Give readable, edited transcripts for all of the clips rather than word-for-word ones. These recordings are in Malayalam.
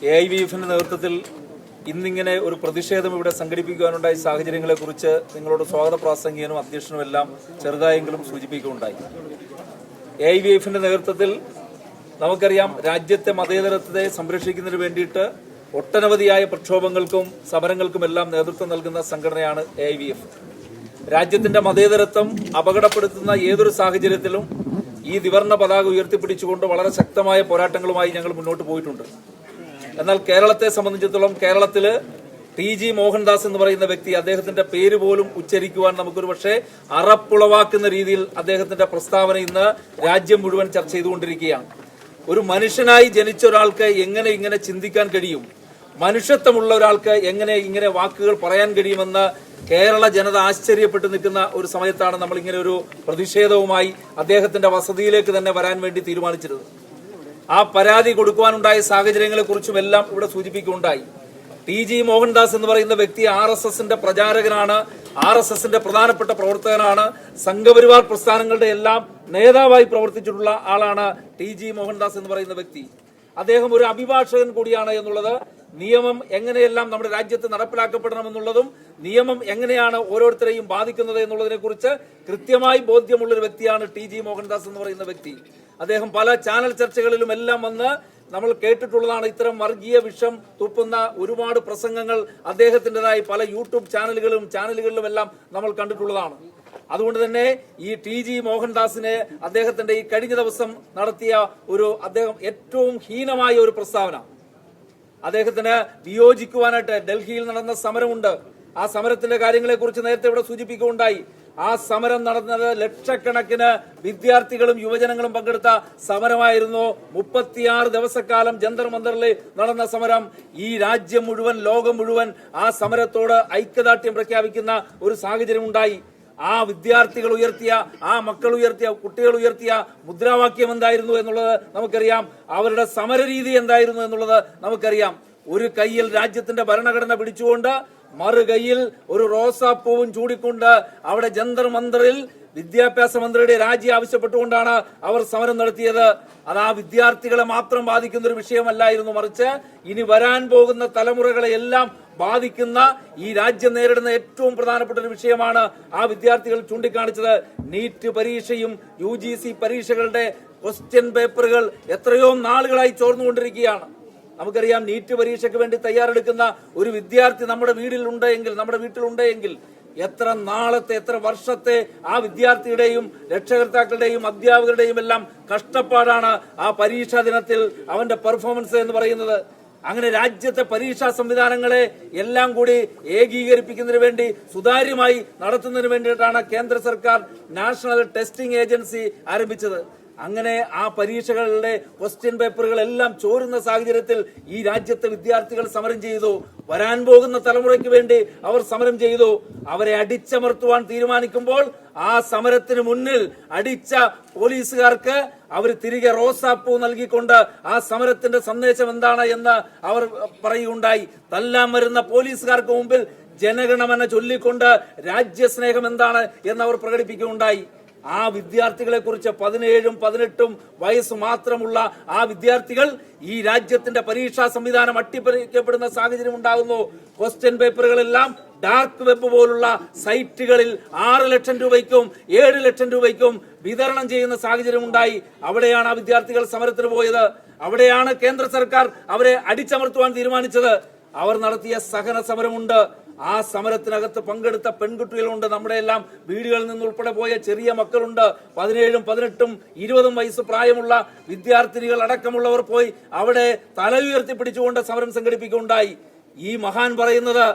AIVF-ന്റെ നേതൃത്വത്തിൽ ഇന്നിങ്ങനെ ഒരു പ്രതിഷേധം ഇവിടെ സംഘടിപ്പിക്കുവാനുണ്ടായ സാഹചര്യങ്ങളെക്കുറിച്ച് നിങ്ങളോട് സ്വാഗത പ്രാസംഗികനും അധ്യക്ഷനും എല്ലാം ചെറുതായെങ്കിലും സൂചിപ്പിക്കുകയുണ്ടായി. AIVF-ന്റെ നേതൃത്വത്തിൽ നമുക്കറിയാം, രാജ്യത്തെ മതേതരത്വത്തെ സംരക്ഷിക്കുന്നതിന് വേണ്ടിയിട്ട് ഒട്ടനവധിയായ പ്രക്ഷോഭങ്ങൾക്കും സമരങ്ങൾക്കുമെല്ലാം നേതൃത്വം നൽകുന്ന സംഘടനയാണ് AIVF. രാജ്യത്തിന്റെ മതേതരത്വം അപകടപ്പെടുത്തുന്ന ഏതൊരു സാഹചര്യത്തിലും ഈ ത്രിവർണ്ണ പതാക ഉയർത്തിപ്പിടിച്ചുകൊണ്ട് വളരെ ശക്തമായ പോരാട്ടങ്ങളുമായി ഞങ്ങൾ മുന്നോട്ട് പോയിട്ടുണ്ട്. എന്നാൽ കേരളത്തെ സംബന്ധിച്ചിടത്തോളം കേരളത്തില് TG മോഹൻദാസ് എന്ന് പറയുന്ന വ്യക്തി, അദ്ദേഹത്തിന്റെ പേര് പോലും ഉച്ചരിക്കുവാൻ നമുക്കൊരു പക്ഷേ അറപ്പുളവാക്കുന്ന രീതിയിൽ അദ്ദേഹത്തിന്റെ പ്രസ്താവന ഇന്ന് രാജ്യം മുഴുവൻ ചർച്ച ചെയ്തുകൊണ്ടിരിക്കുകയാണ്. ഒരു മനുഷ്യനായി ജനിച്ച ഒരാൾക്ക് എങ്ങനെ ഇങ്ങനെ ചിന്തിക്കാൻ കഴിയും? മനുഷ്യത്വമുള്ള ഒരാൾക്ക് എങ്ങനെ ഇങ്ങനെ വാക്കുകൾ പറയാൻ കഴിയുമെന്ന് കേരള ജനത ആശ്ചര്യപ്പെട്ടു നിൽക്കുന്ന ഒരു സമയത്താണ് നമ്മൾ ഇങ്ങനെ ഒരു പ്രതിഷേധവുമായി അദ്ദേഹത്തിന്റെ വസതിയിലേക്ക് തന്നെ വരാൻ വേണ്ടി തീരുമാനിച്ചിരുന്നത്. ആ പരാതി കൊടുക്കുവാനുണ്ടായ സാഹചര്യങ്ങളെ കുറിച്ചും എല്ലാം ഇവിടെ സൂചിപ്പിക്കുകയുണ്ടായി. TG മോഹൻദാസ് എന്ന് പറയുന്ന വ്യക്തി RSSന്റെ പ്രചാരകനാണ്, RSSന്റെ പ്രധാനപ്പെട്ട പ്രവർത്തകനാണ്, സംഘപരിവാർ പ്രസ്ഥാനങ്ങളുടെ എല്ലാം നേതാവായി പ്രവർത്തിച്ചിട്ടുള്ള ആളാണ് TG മോഹൻദാസ് എന്ന് പറയുന്ന വ്യക്തി. അദ്ദേഹം ഒരു അഭിഭാഷകൻ കൂടിയാണ് എന്നുള്ളത്, നിയമം എങ്ങനെയെല്ലാം നമ്മുടെ രാജ്യത്ത് നടപ്പിലാക്കപ്പെടണമെന്നുള്ളതും നിയമം എങ്ങനെയാണ് ഓരോരുത്തരെയും ബാധിക്കുന്നത് എന്നുള്ളതിനെ കുറിച്ച് കൃത്യമായി ബോധ്യമുള്ള ഒരു വ്യക്തിയാണ് TG മോഹൻദാസ് എന്ന് പറയുന്ന വ്യക്തി. അദ്ദേഹം പല ചാനൽ ചർച്ചകളിലും എല്ലാം വന്ന് നമ്മൾ കേട്ടിട്ടുള്ളതാണ്. ഇത്തരം വർഗീയ വിഷം തുപ്പുന്ന ഒരുപാട് പ്രസംഗങ്ങൾ അദ്ദേഹത്തിൻ്റെതായി പല യൂട്യൂബ് ചാനലുകളിലും എല്ലാം നമ്മൾ കണ്ടിട്ടുള്ളതാണ്. അതുകൊണ്ട് തന്നെ ഈ TG മോഹൻദാസിനെ അദ്ദേഹത്തിന്റെ ഈ കഴിഞ്ഞ ദിവസം നടത്തിയ അദ്ദേഹം ഏറ്റവും ഹീനമായ ഒരു പ്രസ്താവന, അദ്ദേഹത്തിന് വിയോജിക്കുവാനായിട്ട് ഡൽഹിയിൽ നടന്ന സമരമുണ്ട്. ആ സമരത്തിന്റെ കാര്യങ്ങളെ കുറിച്ച് നേരത്തെ ഇവിടെ സൂചിപ്പിക്കുകയുണ്ടായി. ആ സമരം നടന്നത് ലക്ഷക്കണക്കിന് വിദ്യാർത്ഥികളും യുവജനങ്ങളും പങ്കെടുത്ത സമരമായിരുന്നു. 36 ദിവസക്കാലം ജന്തർ മന്ദറിൽ നടന്ന സമരം. ഈ രാജ്യം മുഴുവൻ, ലോകം മുഴുവൻ ആ സമരത്തോട് ഐക്യദാർഢ്യം പ്രഖ്യാപിക്കുന്ന ഒരു സാഹചര്യം ഉണ്ടായി. ആ വിദ്യാർത്ഥികൾ ഉയർത്തിയ, ആ മക്കൾ ഉയർത്തിയ, കുട്ടികൾ ഉയർത്തിയ മുദ്രാവാക്യം എന്തായിരുന്നു എന്നുള്ളത് നമുക്കറിയാം. അവരുടെ സമരരീതി എന്തായിരുന്നു എന്നുള്ളത് നമുക്കറിയാം. ഒരു കൈയിൽ രാജ്യത്തിന്റെ ഭരണഘടന പിടിച്ചുകൊണ്ട് മറുകൈയിൽ ഒരു റോസാപ്പൂവും ചൂടിക്കൊണ്ട് അവിടെ ജന്തർ മന്ദറിൽ വിദ്യാഭ്യാസ മന്ത്രിയുടെ രാജി ആവശ്യപ്പെട്ടുകൊണ്ടാണ് അവർ സമരം നടത്തിയത്. അത് ആ വിദ്യാർത്ഥികളെ മാത്രം ബാധിക്കുന്ന ഒരു വിഷയമല്ലായിരുന്നു, മറിച്ച് ഇനി വരാൻ പോകുന്ന തലമുറകളെ എല്ലാം ബാധിക്കുന്ന, ഈ രാജ്യം നേരിടുന്ന ഏറ്റവും പ്രധാനപ്പെട്ട ഒരു വിഷയമാണ് ആ വിദ്യാർത്ഥികൾ ചൂണ്ടിക്കാണിച്ചത്. നീറ്റ് പരീക്ഷയും UGC പരീക്ഷകളുടെ ക്വസ്റ്റ്യൻ പേപ്പറുകൾ എത്രയോ നാളുകളായി ചോർന്നുകൊണ്ടിരിക്കുകയാണ്. നമുക്കറിയാം, നീറ്റ് പരീക്ഷയ്ക്ക് വേണ്ടി തയ്യാറെടുക്കുന്ന ഒരു വിദ്യാർത്ഥി നമ്മുടെ വീട്ടിലുണ്ടെങ്കിൽ എത്ര നാളത്തെ, എത്ര വർഷത്തെ ആ വിദ്യാർത്ഥിയുടെയും രക്ഷകർത്താക്കളുടെയും അധ്യാപകരുടെയും എല്ലാം കഷ്ടപ്പാടാണ് ആ പരീക്ഷാ ദിനത്തിൽ അവന്റെ പെർഫോമൻസ് എന്ന് പറയുന്നത്. അങ്ങനെ രാജ്യത്തെ പരീക്ഷാ സംവിധാനങ്ങളെ എല്ലാം കൂടി ഏകീകരിപ്പിക്കുന്നതിന് വേണ്ടി, സുതാര്യമായി നടത്തുന്നതിന് വേണ്ടിയിട്ടാണ് കേന്ദ്ര സർക്കാർ നാഷണൽ ടെസ്റ്റിംഗ് ഏജൻസി ആരംഭിച്ചത്. അങ്ങനെ ആ പരീക്ഷകളുടെ ക്വസ്റ്റ്യൻ പേപ്പറുകളെല്ലാം ചോരുന്ന സാഹചര്യത്തിൽ ഈ രാജ്യത്തെ വിദ്യാർത്ഥികൾ സമരം ചെയ്തു. വരാൻ പോകുന്ന തലമുറയ്ക്ക് വേണ്ടി അവർ സമരം ചെയ്തു. അവരെ അടിച്ചമർത്തുവാൻ തീരുമാനിക്കുമ്പോൾ ആ സമരത്തിന് മുന്നിൽ അടിച്ച പോലീസുകാർക്ക് അവർ തിരികെ റോസാപ്പൂ നൽകിക്കൊണ്ട് ആ സമരത്തിന്റെ സന്ദേശം എന്താണ് എന്ന് അവർ പറയുകയുണ്ടായി. തല്ലാൻ വരുന്ന പോലീസുകാർക്ക് മുമ്പിൽ ജനഗണമന ചൊല്ലിക്കൊണ്ട് രാജ്യസ്നേഹം എന്താണ് എന്ന് അവർ പ്രകടിപ്പിക്കുകയുണ്ടായി. ആ വിദ്യാർത്ഥികളെ കുറിച്ച് 17ഉം 18ഉം വയസ്സ് മാത്രമുള്ള ആ വിദ്യാർത്ഥികൾ ഈ രാജ്യത്തിന്റെ പരീക്ഷാ സംവിധാനം അട്ടിപ്പറിക്കപ്പെടുന്ന സാഹചര്യം ഉണ്ടാകുന്നു. ക്വസ്റ്റ്യൻ പേപ്പറുകളെല്ലാം ഡാർക്ക് വെബ് പോലുള്ള സൈറ്റുകളിൽ 6 ലക്ഷം രൂപയ്ക്കും 7 ലക്ഷം രൂപയ്ക്കും വിതരണം ചെയ്യുന്ന സാഹചര്യം ഉണ്ടായി. അവിടെയാണ് ആ വിദ്യാർത്ഥികൾ സമരത്തിന് പോയത്. അവിടെയാണ് കേന്ദ്ര സർക്കാർ അവരെ അടിച്ചമർത്തുവാൻ തീരുമാനിച്ചത്. അവർ നടത്തിയ സഹന സമരമുണ്ട്. ആ സമരത്തിനകത്ത് പങ്കെടുത്ത പെൺകുട്ടികളുണ്ട്. നമ്മുടെ എല്ലാം വീടുകളിൽ നിന്നുൾപ്പെടെ പോയ ചെറിയ മക്കളുണ്ട്. 17ഉം 18ഉം 20ഉം വയസ്സ് പ്രായമുള്ള വിദ്യാർത്ഥിനികൾ അടക്കമുള്ളവർ പോയി അവിടെ തല ഉയർത്തിപ്പിടിച്ചുകൊണ്ട് സമരം സംഘടിപ്പിക്കുകയുണ്ടായി. ഈ മഹാൻ പറയുന്നത്,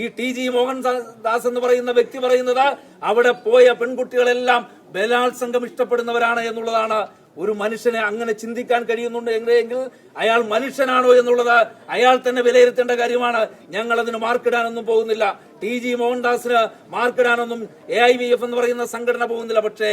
ഈ TG മോഹൻദാസ് എന്ന് പറയുന്ന വ്യക്തി പറയുന്നത്, അവിടെ പോയ പെൺകുട്ടികളെല്ലാം ബലാത്സംഗം ഇഷ്ടപ്പെടുന്നവരാണ് എന്നുള്ളതാണ്. ഒരു മനുഷ്യനെ അങ്ങനെ ചിന്തിക്കാൻ കഴിയുന്നുണ്ട് എങ്കിൽ അയാൾ മനുഷ്യനാണോ എന്നുള്ളത് അയാൾ തന്നെ വിലയിരുത്തേണ്ട കാര്യമാണ്. ഞങ്ങൾ അതിന് മാർക്കിടാനൊന്നും പോകുന്നില്ല. TG മോഹൻദാസിന് മാർക്കിടാനൊന്നും AIVF എന്ന് പറയുന്ന സംഘടന പോകുന്നില്ല. പക്ഷേ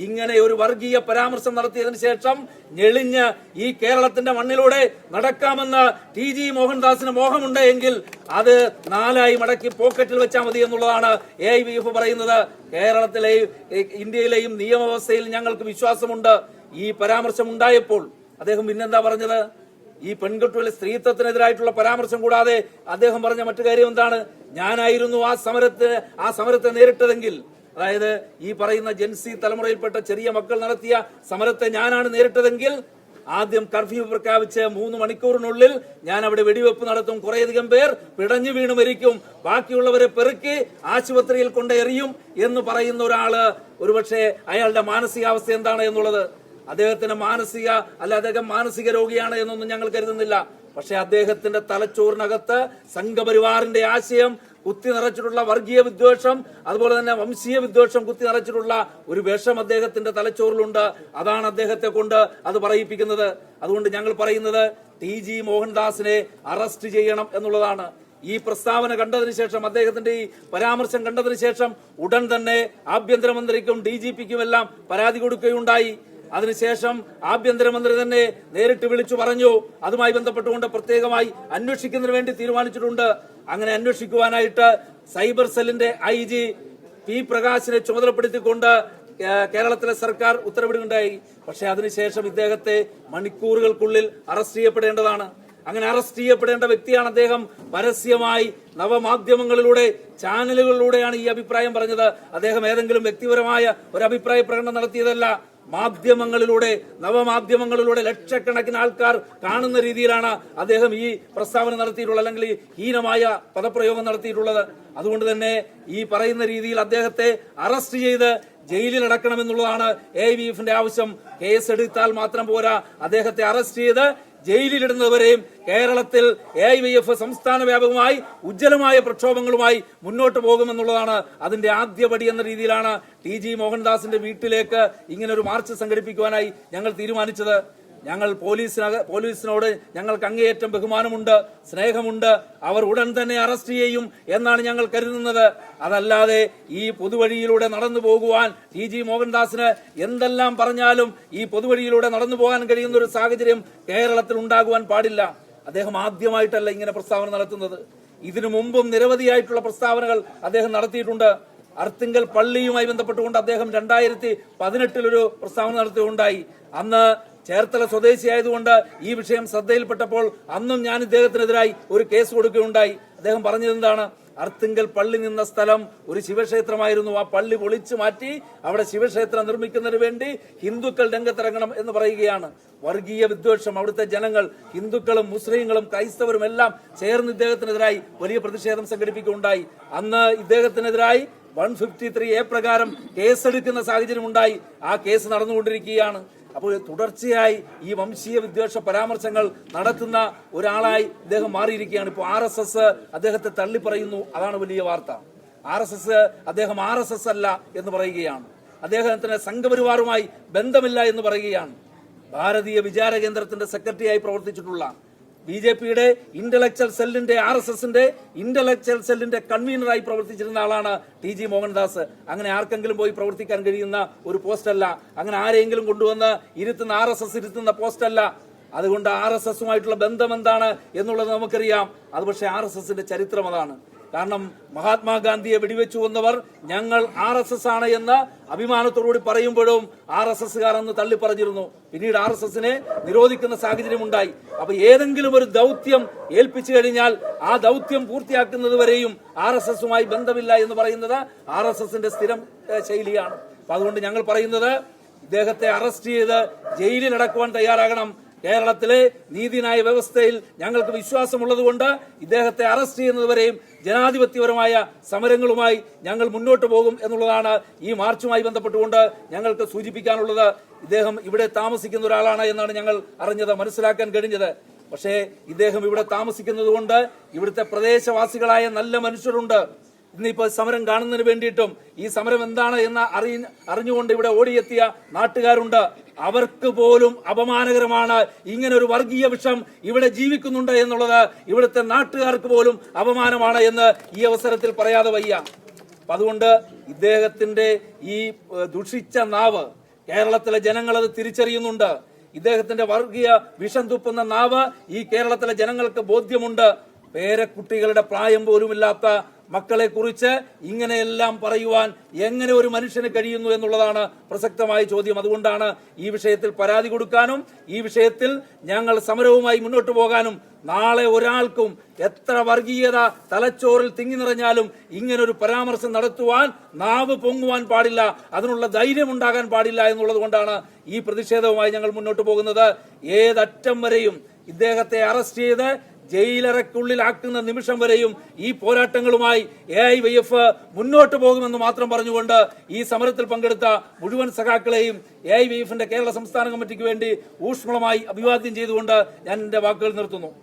ഇങ്ങനെ ഒരു വർഗീയ പരാമർശം നടത്തിയതിനു ശേഷം ഞെളിഞ്ഞ് ഈ കേരളത്തിന്റെ മണ്ണിലൂടെ നടക്കാമെന്ന് TG മോഹൻദാസിന് മോഹമുണ്ട് എങ്കിൽ അത് 4ആയി മടക്കി പോക്കറ്റിൽ വെച്ചാൽ മതി എന്നുള്ളതാണ് AIVF പറയുന്നത്. കേരളത്തിലെയും ഇന്ത്യയിലെയും നിയമവ്യവസ്ഥയിൽ ഞങ്ങൾക്ക് വിശ്വാസമുണ്ട്. ഈ പരാമർശം ഉണ്ടായപ്പോൾ അദ്ദേഹം പിന്നെന്താ പറഞ്ഞത്? ഈ പെൺകുട്ടികളുടെ സ്ത്രീത്വത്തിനെതിരായിട്ടുള്ള പരാമർശം കൂടാതെ അദ്ദേഹം പറഞ്ഞ മറ്റു കാര്യം എന്താണ്? ഞാനായിരുന്നു ആ സമരത്തെ നേരിട്ടതെങ്കിൽ, അതായത് ഈ പറയുന്ന ജെൻസി തലമുറയിൽപ്പെട്ട ചെറിയ മക്കൾ നടത്തിയ സമരത്തെ ഞാനാണ് നേരിട്ടതെങ്കിൽ ആദ്യം കർഫ്യൂ പ്രഖ്യാപിച്ച് 3 മണിക്കൂറിനുള്ളിൽ ഞാൻ അവിടെ വെടിവെപ്പ് നടത്തും, കുറേയധികം പേർ പിടഞ്ഞു വീണ് മരിക്കും, ബാക്കിയുള്ളവരെ പെറുക്കി ആശുപത്രിയിൽ കൊണ്ട് എറിയും എന്ന് പറയുന്ന ഒരാള് ഒരുപക്ഷെ അയാളുടെ മാനസികാവസ്ഥ എന്താണ് എന്നുള്ളത്, അദ്ദേഹത്തിന്റെ അദ്ദേഹം മാനസിക രോഗിയാണ് എന്നൊന്നും ഞങ്ങൾ കരുതുന്നില്ല. പക്ഷെ അദ്ദേഹത്തിന്റെ തലച്ചോറിനകത്ത് സംഘപരിവാറിന്റെ ആശയം കുത്തി നിറച്ചിട്ടുള്ള വർഗീയ വിദ്വേഷം, അതുപോലെ തന്നെ വംശീയ വിദ്വേഷം കുത്തി നിറച്ചിട്ടുള്ള ഒരു വിഷം അദ്ദേഹത്തിന്റെ തലച്ചോറിലുണ്ട്. അതാണ് അദ്ദേഹത്തെ കൊണ്ട് അത് പറയിപ്പിക്കുന്നത്. അതുകൊണ്ട് ഞങ്ങൾ പറയുന്നത് TG മോഹൻദാസിനെ അറസ്റ്റ് ചെയ്യണം എന്നുള്ളതാണ്. ഈ പ്രസ്താവന കണ്ടതിന് ശേഷം, അദ്ദേഹത്തിന്റെ ഈ പരാമർശം കണ്ടതിന് ശേഷം ഉടൻ തന്നെ ആഭ്യന്തരമന്ത്രിക്കും DGPക്കും എല്ലാം പരാതി കൊടുക്കുകയുണ്ടായി. അതിനുശേഷം ആഭ്യന്തരമന്ത്രി തന്നെ നേരിട്ട് വിളിച്ചു പറഞ്ഞു, അതുമായി ബന്ധപ്പെട്ടുകൊണ്ട് പ്രത്യേകമായി അന്വേഷിക്കുന്നതിന് വേണ്ടി തീരുമാനിച്ചിട്ടുണ്ട്. അങ്ങനെ അന്വേഷിക്കുവാനായിട്ട് സൈബർ സെല്ലിന്റെ IG P പ്രകാശിനെ ചുമതലപ്പെടുത്തിക്കൊണ്ട് കേരളത്തിലെ സർക്കാർ ഉത്തരവിടുകയുണ്ടായി. പക്ഷെ അതിനുശേഷം ഇദ്ദേഹത്തെ മണിക്കൂറുകൾക്കുള്ളിൽ അറസ്റ്റ് ചെയ്യപ്പെടേണ്ടതാണ്. അങ്ങനെ അറസ്റ്റ് ചെയ്യപ്പെടേണ്ട വ്യക്തിയാണ് അദ്ദേഹം. പരസ്യമായി നവമാധ്യമങ്ങളിലൂടെ, ചാനലുകളിലൂടെയാണ് ഈ അഭിപ്രായം പറഞ്ഞത്. അദ്ദേഹം ഏതെങ്കിലും വ്യക്തിപരമായ ഒരു അഭിപ്രായ പ്രകടനം നടത്തിയതല്ല. മാധ്യമങ്ങളിലൂടെ, നവമാധ്യമങ്ങളിലൂടെ ലക്ഷക്കണക്കിന് ആൾക്കാർ കാണുന്ന രീതിയിലാണ് അദ്ദേഹം ഈ പ്രസ്താവന നടത്തിയിട്ടുള്ളത്, അല്ലെങ്കിൽ ഈ ഹീനമായ പദപ്രയോഗം നടത്തിയിട്ടുള്ളത്. അതുകൊണ്ട് തന്നെ ഈ പറയുന്ന രീതിയിൽ അദ്ദേഹത്തെ അറസ്റ്റ് ചെയ്ത് ജയിലിൽ അടക്കണമെന്നുള്ളതാണ് AIVFന്റെ ആവശ്യം. കേസ് എടുത്താൽ മാത്രം പോരാ, അദ്ദേഹത്തെ അറസ്റ്റ് ചെയ്ത് ജയിലിലിടുന്നവരെയും കേരളത്തിൽ AIVF സംസ്ഥാന വ്യാപകമായി ഉജ്ജ്വലമായ പ്രക്ഷോഭങ്ങളുമായി മുന്നോട്ട് പോകുമെന്നുള്ളതാണ് അതിന്റെ ആദ്യപടി എന്ന രീതിയിലാണ് TG മോഹൻദാസിന്റെ വീട്ടിലേക്ക് ഇങ്ങനെ ഒരു മാർച്ച് സംഘടിപ്പിക്കുവാനായി ഞങ്ങൾ തീരുമാനിച്ചത്. ഞങ്ങൾ പോലീസിനോട് ഞങ്ങൾക്ക് അങ്ങേയറ്റം ബഹുമാനമുണ്ട്, സ്നേഹമുണ്ട്. അവർ ഉടൻ തന്നെ അറസ്റ്റ് ചെയ്യും എന്നാണ് ഞങ്ങൾ കരുതുന്നത്. അതല്ലാതെ ഈ പൊതുവഴിയിലൂടെ നടന്നു പോകുവാൻ TG മോഹൻദാസിന് എന്തെല്ലാം പറഞ്ഞാലും ഈ പൊതുവഴിയിലൂടെ നടന്നു പോകാൻ കഴിയുന്ന ഒരു സാഹചര്യം കേരളത്തിൽ ഉണ്ടാകുവാൻ പാടില്ല. അദ്ദേഹം ആദ്യമായിട്ടല്ല ഇങ്ങനെ പ്രസ്താവന നടത്തുന്നത്. ഇതിനു മുമ്പും നിരവധിയായിട്ടുള്ള പ്രസ്താവനകൾ അദ്ദേഹം നടത്തിയിട്ടുണ്ട്. അർത്തിങ്കൽ പള്ളിയുമായി ബന്ധപ്പെട്ടുകൊണ്ട് അദ്ദേഹം 2018 ഒരു പ്രസ്താവന നടത്തുകയുണ്ടായി. അന്ന് ചേർത്തല സ്വദേശിയായതുകൊണ്ട് ഈ വിഷയം ശ്രദ്ധയിൽപ്പെട്ടപ്പോൾ അന്നും ഞാൻ ഇദ്ദേഹത്തിനെതിരായി ഒരു കേസ് കൊടുക്കുകയുണ്ടായി. അദ്ദേഹം പറഞ്ഞത് എന്താണ്? അർത്തിങ്കൽ പള്ളി നിന്ന സ്ഥലം ഒരു ശിവക്ഷേത്രമായിരുന്നു. ആ പള്ളി പൊളിച്ചു മാറ്റി അവിടെ ശിവക്ഷേത്രം നിർമ്മിക്കുന്നതിന് വേണ്ടി ഹിന്ദുക്കൾ രംഗത്തിറങ്ങണം എന്ന് പറയുകയാണ്. വർഗീയ വിദ്വേഷം, അവിടുത്തെ ജനങ്ങൾ, ഹിന്ദുക്കളും മുസ്ലിങ്ങളും ക്രൈസ്തവരും എല്ലാം ചേർന്ന് ഇദ്ദേഹത്തിനെതിരായി വലിയ പ്രതിഷേധം സംഘടിപ്പിക്കുകയുണ്ടായി. അന്ന് ഇദ്ദേഹത്തിനെതിരായി 153A പ്രകാരം കേസെടുക്കുന്ന സാഹചര്യം ഉണ്ടായി. ആ കേസ് നടന്നുകൊണ്ടിരിക്കുകയാണ്. അപ്പോൾ തുടർച്ചയായി ഈ വംശീയ വിദ്വേഷ പരാമർശങ്ങൾ നടത്തുന്ന ഒരാളായി അദ്ദേഹം മാറിയിരിക്കുകയാണ്. ഇപ്പോൾ RSS അദ്ദേഹത്തെ തള്ളിപ്പറയുന്നു. അതാണ് വലിയ വാർത്ത. അദ്ദേഹം RSS അല്ല എന്ന് പറയുകയാണ്. അദ്ദേഹത്തിന് സംഘപരിവാറുമായി ബന്ധമില്ല എന്ന് പറയുകയാണ്. ഭാരതീയ വിചാര കേന്ദ്രത്തിന്റെ സെക്രട്ടറിയായി പ്രവർത്തിച്ചിട്ടുള്ള BJPയുടെ ഇന്റലക്ച്വൽ സെല്ലിന്റെ, RSSന്റെ ഇന്റലക്ച്വൽ സെല്ലിന്റെ കൺവീനറായി പ്രവർത്തിച്ചിരുന്ന ആളാണ് TG മോഹൻദാസ്. അങ്ങനെ ആർക്കെങ്കിലും പോയി പ്രവർത്തിക്കാൻ കഴിയുന്ന ഒരു പോസ്റ്റല്ല. അങ്ങനെ ആരെങ്കിലും കൊണ്ടുവന്ന് ഇരുത്തുന്ന RSS ഇരുത്തുന്ന പോസ്റ്റല്ല. അതുകൊണ്ട് RSSുമായിട്ടുള്ള ബന്ധം എന്താണ് എന്നുള്ളത് നമുക്കറിയാം. അത് പക്ഷേ RSSന്റെ ചരിത്രം അതാണ്. കാരണം മഹാത്മാഗാന്ധിയെ വെടിവെച്ചു കൊന്നവർ ഞങ്ങൾ RSS ആണ് എന്ന് അഭിമാനത്തോടുകൂടി പറയുമ്പോഴും RSSകാർ അന്ന് തള്ളിപ്പറഞ്ഞിരുന്നു. പിന്നീട് RSSനെ നിരോധിക്കുന്ന സാഹചര്യം ഉണ്ടായി. അപ്പൊ ഏതെങ്കിലും ഒരു ദൗത്യം ഏൽപ്പിച്ചു കഴിഞ്ഞാൽ ആ ദൗത്യം പൂർത്തിയാക്കുന്നത് വരെയും RSSുമായി ബന്ധമില്ല എന്ന് പറയുന്നത് RSSന്റെ സ്ഥിരം ശൈലിയാണ്. അപ്പൊ അതുകൊണ്ട് ഞങ്ങൾ പറയുന്നത് ഇദ്ദേഹത്തെ അറസ്റ്റ് ചെയ്ത് ജയിലിൽ അടക്കുവാൻ തയ്യാറാകണം. കേരളത്തിലെ നീതിന്യായ വ്യവസ്ഥയിൽ ഞങ്ങൾക്ക് വിശ്വാസമുള്ളതുകൊണ്ട് ഇദ്ദേഹത്തെ അറസ്റ്റ് ചെയ്യുന്നതുവരെയും ജനാധിപത്യപരമായ സമരങ്ങളുമായി ഞങ്ങൾ മുന്നോട്ട് പോകും എന്നുള്ളതാണ് ഈ മാർച്ചുമായി ബന്ധപ്പെട്ടുകൊണ്ട് ഞങ്ങൾക്ക് സൂചിപ്പിക്കാനുള്ളത്. ഇദ്ദേഹം ഇവിടെ താമസിക്കുന്ന ഒരാളാണ് എന്നാണ് ഞങ്ങൾ അറിഞ്ഞത്, മനസ്സിലാക്കാൻ കഴിഞ്ഞത്. പക്ഷേ ഇദ്ദേഹം ഇവിടെ താമസിക്കുന്നത് കൊണ്ട് ഇവിടുത്തെ പ്രദേശവാസികളായ നല്ല മനുഷ്യരുണ്ട്. ഇന്നിപ്പോൾ സമരം കാണുന്നതിന് വേണ്ടിയിട്ടും ഈ സമരം എന്താണ് എന്ന് അറിഞ്ഞുകൊണ്ട് ഇവിടെ ഓടിയെത്തിയ നാട്ടുകാരുണ്ട്. അവർക്ക് പോലും അപമാനകരമാണ് ഇങ്ങനെ ഒരു വർഗീയ വിഷം ഇവിടെ ജീവിക്കുന്നുണ്ട് എന്നുള്ളത്. ഇവിടുത്തെ നാട്ടുകാർക്ക് പോലും അപമാനമാണ് എന്ന് ഈ അവസരത്തിൽ പറയാതെ വയ്യ. അതുകൊണ്ട് ഇദ്ദേഹത്തിന്റെ ഈ ദുഷിച്ച നാവ് കേരളത്തിലെ ജനങ്ങൾ അത് തിരിച്ചറിയുന്നുണ്ട്. ഇദ്ദേഹത്തിന്റെ വർഗീയ വിഷം തുപ്പുന്ന നാവ് ഈ കേരളത്തിലെ ജനങ്ങൾക്ക് ബോധ്യമുണ്ട്. പേരക്കുട്ടികളുടെ പ്രായം പോലുമില്ലാത്ത മക്കളെ കുറിച്ച് ഇങ്ങനെയെല്ലാം പറയുവാൻ എങ്ങനെ ഒരു മനുഷ്യന് കഴിയുന്നു എന്നുള്ളതാണ് പ്രസക്തമായ ചോദ്യം. അതുകൊണ്ടാണ് ഈ വിഷയത്തിൽ പരാതി കൊടുക്കാനും ഈ വിഷയത്തിൽ ഞങ്ങൾ സമരവുമായി മുന്നോട്ട് പോകാനും നാളെ ഒരാൾക്കും എത്ര വർഗീയത തലച്ചോറിൽ തിങ്ങി നിറഞ്ഞാലും ഇങ്ങനൊരു പരാമർശം നടത്തുവാൻ നാവ് പൊങ്ങുവാൻ പാടില്ല, അതിനുള്ള ധൈര്യം ഉണ്ടാകാൻ പാടില്ല എന്നുള്ളത് കൊണ്ടാണ് ഈ പ്രതിഷേധവുമായി ഞങ്ങൾ മുന്നോട്ട് പോകുന്നത്. ഏതറ്റം വരെയും ഇദ്ദേഹത്തെ അറസ്റ്റ് ചെയ്ത് ജയിലറയ്ക്കുള്ളിലാക്കുന്ന നിമിഷം വരെയും ഈ പോരാട്ടങ്ങളുമായി AIYF മുന്നോട്ട് പോകുമെന്ന് മാത്രം പറഞ്ഞുകൊണ്ട് ഈ സമരത്തിൽ പങ്കെടുത്ത മുഴുവൻ സഖാക്കളെയും AIYFന്റെ കേരള സംസ്ഥാന കമ്മിറ്റിക്ക് വേണ്ടി ഊഷ്മളമായി അഭിവാദ്യം ചെയ്തുകൊണ്ട് ഞാൻ എന്റെ വാക്കുകൾ നിർത്തുന്നു.